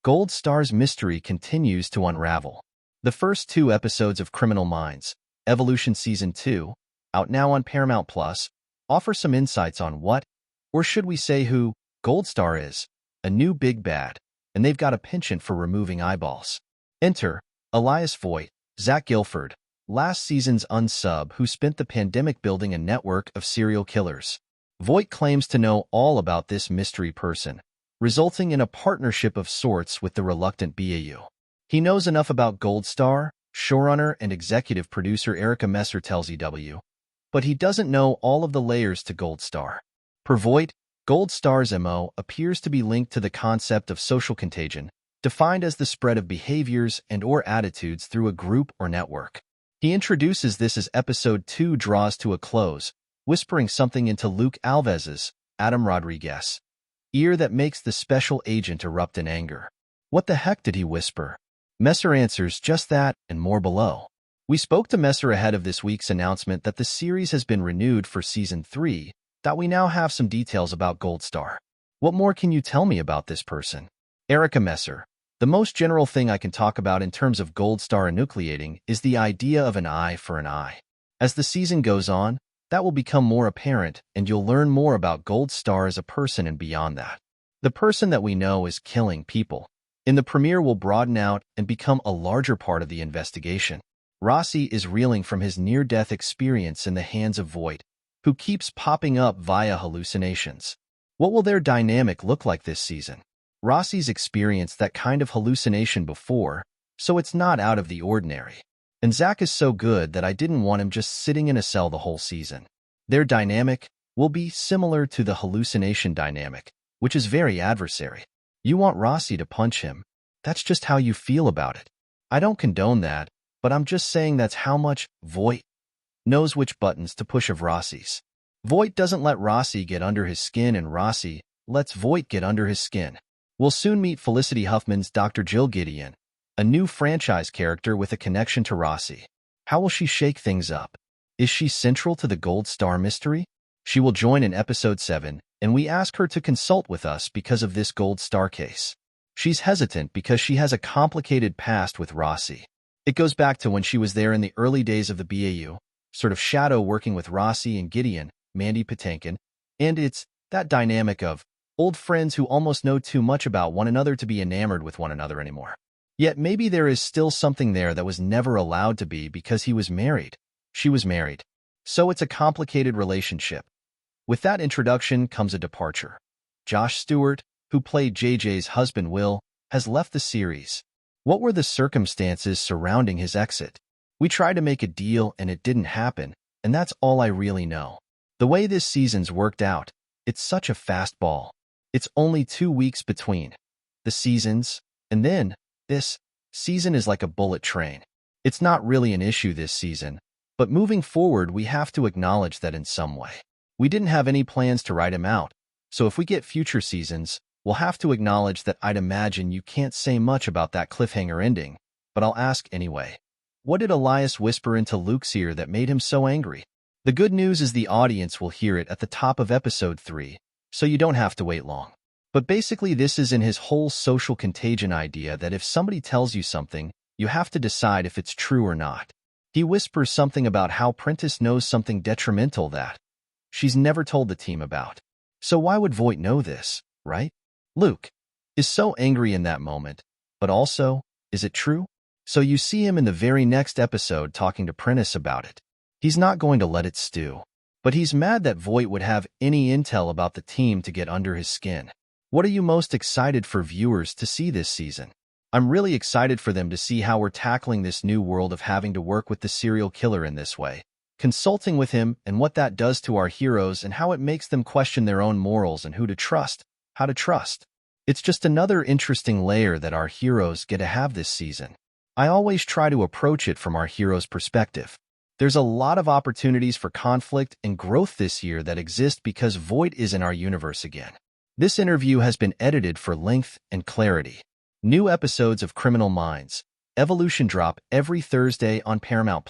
Gold Star's mystery continues to unravel. The first 2 episodes of Criminal Minds, Evolution Season 2, out now on Paramount+, offer some insights on what, or should we say who, Gold Star is, a new big bad, and they've got a penchant for removing eyeballs. Enter Elias Voigt, Zach Gilford, last season's unsub who spent the pandemic building a network of serial killers. Voigt claims to know all about this mystery person, resulting in a partnership of sorts with the reluctant BAU. He knows enough about Gold Star, showrunner and executive producer Erica Messer tells EW, but he doesn't know all of the layers to Gold Star. Per Voigt, Gold Star's MO appears to be linked to the concept of social contagion, defined as the spread of behaviors and/or attitudes through a group or network. He introduces this as Episode 2 draws to a close, whispering something into Luke Alves's, Adam Rodriguez, ear that makes the special agent erupt in anger. What the heck did he whisper? Messer answers just that and more below. We spoke to Messer ahead of this week's announcement that the series has been renewed for Season 3, that we now have some details about Gold Star. What more can you tell me about this person? Erica Messer. The most general thing I can talk about in terms of Gold Star enucleating is the idea of an eye for an eye. As the season goes on, that will become more apparent and you'll learn more about Gold Star as a person and beyond that. The person that we know is killing people. In the premiere will broaden out and become a larger part of the investigation. Rossi is reeling from his near-death experience in the hands of Voigt, who keeps popping up via hallucinations. What will their dynamic look like this season? Rossi's experienced that kind of hallucination before, so it's not out of the ordinary. And Zach is so good that I didn't want him just sitting in a cell the whole season. Their dynamic will be similar to the hallucination dynamic, which is very adversary. You want Rossi to punch him. That's just how you feel about it. I don't condone that, but I'm just saying that's how much Voigt knows which buttons to push of Rossi's. Voigt doesn't let Rossi get under his skin and Rossi lets Voigt get under his skin. We'll soon meet Felicity Huffman's Dr. Jill Gideon, a new franchise character with a connection to Rossi. How will she shake things up? Is she central to the Gold Star mystery? She will join in Episode 7, and we ask her to consult with us because of this Gold Star case. She's hesitant because she has a complicated past with Rossi. It goes back to when she was there in the early days of the BAU, sort of shadow working with Rossi and Gideon, Mandy Patinkin, and it's that dynamic of old friends who almost know too much about one another to be enamored with one another anymore. Yet maybe there is still something there that was never allowed to be because he was married. She was married. So it's a complicated relationship. With that introduction comes a departure. Josh Stewart, who played JJ's husband Will, has left the series. What were the circumstances surrounding his exit? We tried to make a deal and it didn't happen, and that's all I really know. The way this season's worked out, it's such a fast ball. It's only 2 weeks between the seasons, and then this season is like a bullet train. It's not really an issue this season, but moving forward we have to acknowledge that in some way. We didn't have any plans to write him out, so if we get future seasons, we'll have to acknowledge that I'd imagine you can't say much about that cliffhanger ending, but I'll ask anyway. What did Elias whisper into Luke's ear that made him so angry? The good news is the audience will hear it at the top of Episode 3, so you don't have to wait long. But basically this is in his whole social contagion idea that if somebody tells you something, you have to decide if it's true or not. He whispers something about how Prentice knows something detrimental that she's never told the team about. So why would Voigt know this, right? Luke is so angry in that moment, but also, is it true? So you see him in the very next episode talking to Prentice about it. He's not going to let it stew. But he's mad that Voigt would have any intel about the team to get under his skin. What are you most excited for viewers to see this season? I'm really excited for them to see how we're tackling this new world of having to work with the serial killer in this way, consulting with him and what that does to our heroes and how it makes them question their own morals and who to trust, how to trust. It's just another interesting layer that our heroes get to have this season. I always try to approach it from our heroes' perspective. There's a lot of opportunities for conflict and growth this year that exist because Voigt is in our universe again. This interview has been edited for length and clarity. New episodes of Criminal Minds, Evolution drop every Thursday on Paramount+.